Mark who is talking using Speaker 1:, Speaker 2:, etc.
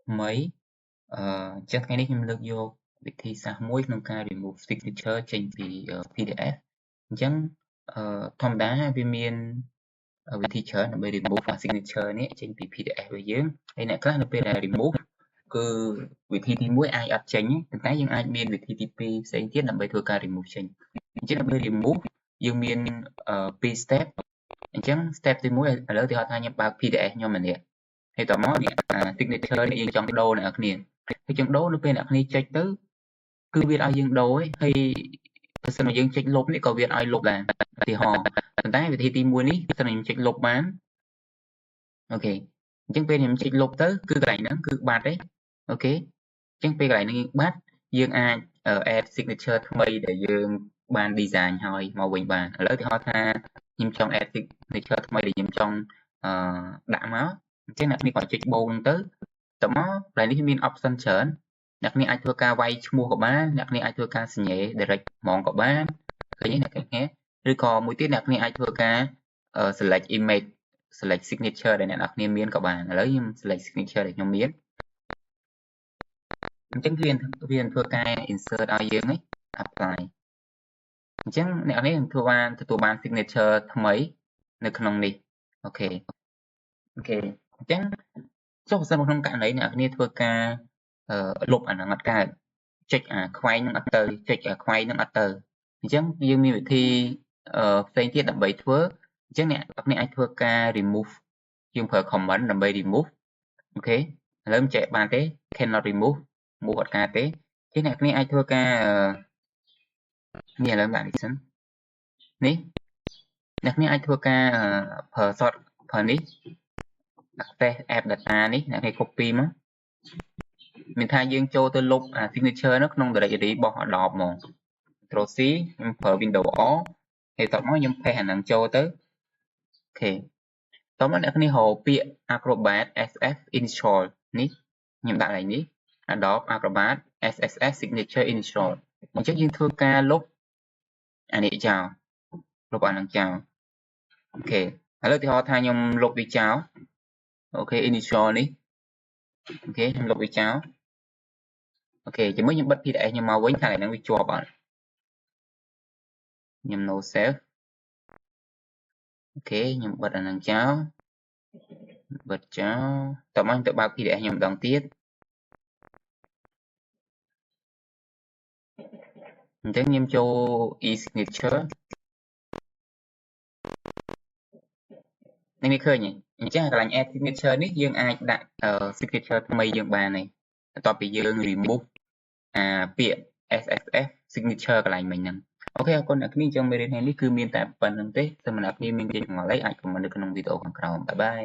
Speaker 1: ថ្មីចឹងថ្ងៃនេះខ្ញុំលើកយកវិធីសាស្ត្រមួយក្នុងការ remove signature ចេញពី PDF អញ្ចឹងធម្មតាវាមានវិធីច្រើនដើម្បី remove signature នេះចេញពី PDF របស់យើងហើយអ្នកខ្លះនៅពេលដែល remove គឺវិធីទី1អាចអត់ចេញទេប៉ុន្តែយើងអាចមានវិធីទី2ផ្សេងទៀតដើម្បីធ្វើការ remove ចេញអញ្ចឹងដើម្បី remove យើងមាន2 step អញ្ចឹង step ទី1ឥឡូវទីហោថាខ្ញុំបើក PDF ខ្ញុំម្នាក់ហើយតមកនេះsignature នេះយើងចង់ដូរអ្នកនរគ្នាហើយយើងដូរនៅពេលអ្នកនរគ្នាចុចទៅគឺវាឲ្យយើងដូរហើយបើសិនមកយើងចុចលុបនេះក៏វាឲ្យលុបដែរឧទាហរណ៍ប៉ុន្តែវិធីទី1នេះបើសិនខ្ញុំចុចលុបបានអូខេអញ្ចឹងពេលខ្ញុំចុចលុបទៅគឺកន្លែងហ្នឹងគឺបាត់ទេអូខេអញ្ចឹងពេលកន្លែងហ្នឹងបាត់យើងអាច add signature ថ្មីដែលយើងបាន design ហើយមកវិញបានឥឡូវឧទាហរណ៍ថាខ្ញុំចង់ add signature ថ្មីដែលខ្ញុំចង់ដាក់មកអញ្ចឹងអ្នកនេះក៏ចុចបូនទៅតមកកន្លែងនេះមាន option ច្រើនអ្នកនេះអាចធ្វើការវាយឈ្មោះក៏បានអ្នកនេះអាចធ្វើការសញ្ញា direct ហ្មងក៏បានឃើញទេអ្នកនេះឬក៏មួយទៀតអ្នកនេះអាចធ្វើការ select image select signature ដែលអ្នកនរគ្នាមានក៏បានឥឡូវខ្ញុំ select signature ដែលខ្ញុំមានអញ្ចឹងវាធ្វើការ insert ឲ្យយើង apply អញ្ចឹងអ្នកនេះទទួលបាន signature ថ្មីនៅក្នុងនេះអូខេអញ្ចឹងចុះបើសិនក្នុងករណីអ្នកគ្នាធ្វើការលុបអាហ្នឹងអត់កើតចុចអាខ្វែងហ្នឹងអត់ទៅចុចអាខ្វែងហ្នឹងអត់ទៅអញ្ចឹងយើងមានវិធីផ្សេងទៀតដើម្បីធ្វើអញ្ចឹងអ្នកគ្នាអាចធ្វើការ remove យើងប្រើ command ដើម្បី remove អូខេឥឡូវមិនចេះបានទេ cannot remove អត់កើតទេជាអ្នកគ្នាអាចធ្វើការនេះឥឡូវដាក់នេះសិននេះអ្នកគ្នាអាចធ្វើការប្រើនេះ access app data នេះអ្នកគេ copy មកមានថាយើងចូលទៅលុប signature នៅក្នុង directory របស់ Adobe ហ្មង Ctrl C ខ្ញុំប្រើ Windows O ហើយតោះមកខ្ញុំ paste អាហ្នឹងចូលទៅអូខេតោះមកអ្នកគ្នារកពាក្យ Acrobat SF install នេះខ្ញុំដាក់ឡើងនេះ Adobe Acrobat SSS signature install អញ្ចឹងយើងធ្វើការលុបអានេះចោលលុបអាហ្នឹងចោលអូខេឥឡូវឧទាហរណ៍ថាខ្ញុំលុបវាចោលអូខេ initial នេះអូខេខ្ញុំលុបវាចោលអូខេជាមួយខ្ញុំបិទ PDF ខ្ញុំមកវិញថាហ្នឹងវាជាប់អត់ខ្ញុំ no save អូខេខ្ញុំបិទអាហ្នឹងចោលបិទចោលតោះមកទៅបើក PDF ខ្ញុំម្ដងទៀតអញ្ចឹងខ្ញុំចូល e-signature នេះឃើញទេអញ្ចឹងកន្លែង add signature នេះយើងអាចដាក់ signature ថ្មីយើងបានហើយបន្ទាប់ពីយើង remove ពាក្យ SSF signature កន្លែងមិញហ្នឹងអូខេអរគុណអ្នកនាងអញ្ចឹងមេរៀននេះគឺមានតែប៉ុណ្្នឹងទេសូមអ្នកនាងមានជាចម្ងល់អីអាច comment នៅក្នុងវីដេអូខាងក្រោមបាយបាយ